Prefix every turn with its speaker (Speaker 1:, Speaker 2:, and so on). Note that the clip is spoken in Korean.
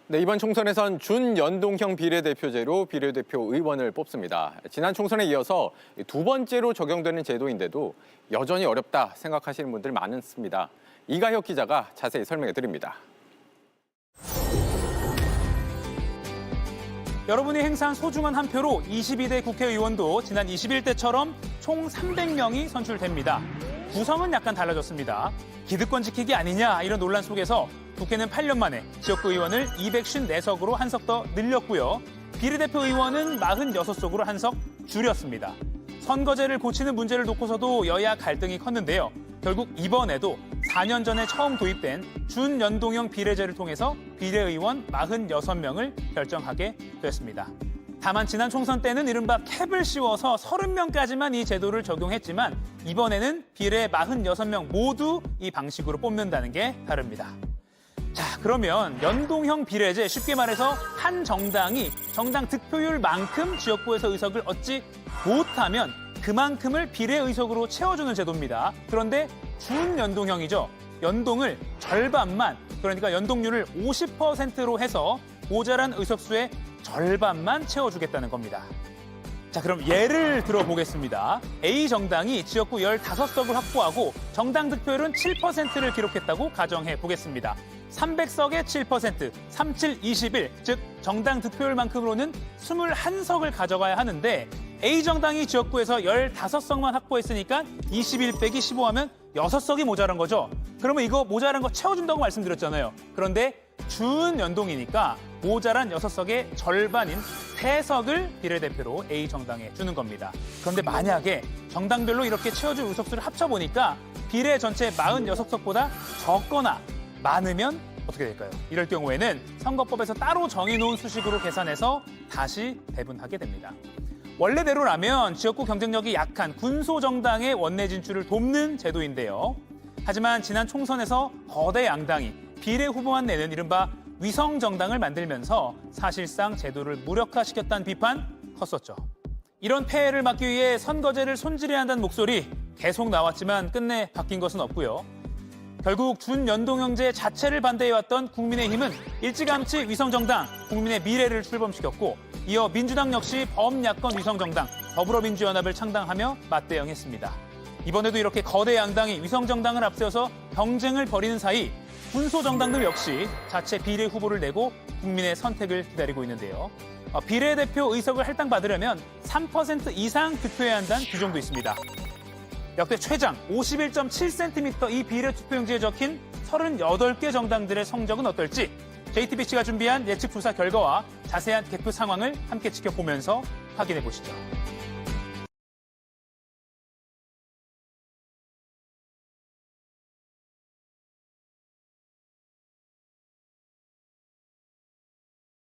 Speaker 1: 네, 이번 총선에선 준연동형 비례대표제로 비례대표 의원을 뽑습니다. 지난 총선에 이어서 두 번째로 적용되는 제도인데도 여전히 어렵다 생각하시는 분들 많습니다. 이가혁 기자가 자세히 설명해 드립니다.
Speaker 2: 여러분이 행사한 소중한 한 표로 22대 국회의원도 지난 21대처럼 총 300명이 선출됩니다. 구성은 약간 달라졌습니다. 기득권 지키기 아니냐 이런 논란 속에서 국회는 8년 만에 지역구 의원을 254석으로 한 석 더 늘렸고요. 비례대표 의원은 46석으로 한 석 줄였습니다. 선거제를 고치는 문제를 놓고서도 여야 갈등이 컸는데요. 결국 이번에도 4년 전에 처음 도입된 준연동형 비례제를 통해서 비례의원 46명을 결정하게 됐습니다. 다만 지난 총선 때는 이른바 캡을 씌워서 30명까지만 이 제도를 적용했지만 이번에는 비례 46명 모두 이 방식으로 뽑는다는 게 다릅니다. 자, 그러면 연동형 비례제, 쉽게 말해서 한 정당이 정당 득표율만큼 지역구에서 의석을 얻지 못하면 그만큼을 비례의석으로 채워주는 제도입니다. 그런데 준연동형이죠. 연동을 절반만, 그러니까 연동률을 50%로 해서 모자란 의석수의 절반만 채워주겠다는 겁니다. 자, 그럼 예를 들어보겠습니다. A정당이 지역구 15석을 확보하고 정당 득표율은 7%를 기록했다고 가정해 보겠습니다. 300석의 7%, 37, 21, 즉 정당 득표율만큼으로는 21석을 가져가야 하는데 A정당이 지역구에서 15석만 확보했으니까 21 빼기 15하면 6석이 모자란 거죠. 그러면 이거 모자란 거 채워준다고 말씀드렸잖아요. 그런데 준연동이니까 모자란 6석의 절반인 3석을 비례대표로 A정당에 주는 겁니다. 그런데 만약에 정당별로 이렇게 채워줄 의석수를 합쳐보니까 비례 전체 46석보다 적거나 많으면 어떻게 될까요? 이럴 경우에는 선거법에서 따로 정해놓은 수식으로 계산해서 다시 배분하게 됩니다. 원래대로라면 지역구 경쟁력이 약한 군소정당의 원내 진출을 돕는 제도인데요. 하지만 지난 총선에서 거대 양당이 비례 후보만 내는 이른바 위성정당을 만들면서 사실상 제도를 무력화시켰다는 비판 컸었죠. 이런 폐해를 막기 위해 선거제를 손질해야 한다는 목소리 계속 나왔지만 끝내 바뀐 것은 없고요. 결국 준연동형제 자체를 반대해왔던 국민의힘은 일찌감치 위성정당, 국민의 미래를 출범시켰고 이어 민주당 역시 범야권 위성정당, 더불어민주연합을 창당하며 맞대응했습니다. 이번에도 이렇게 거대 양당이 위성정당을 앞세워서 경쟁을 벌이는 사이 군소정당들 역시 자체 비례 후보를 내고 국민의 선택을 기다리고 있는데요. 비례대표 의석을 할당받으려면 3% 이상 득표해야 한다는 규정도 있습니다. 역대 최장 51.7cm 이 비례 투표용지에 적힌 38개 정당들의 성적은 어떨지 JTBC가 준비한 예측 조사 결과와 자세한 개표 상황을 함께 지켜보면서 확인해 보시죠.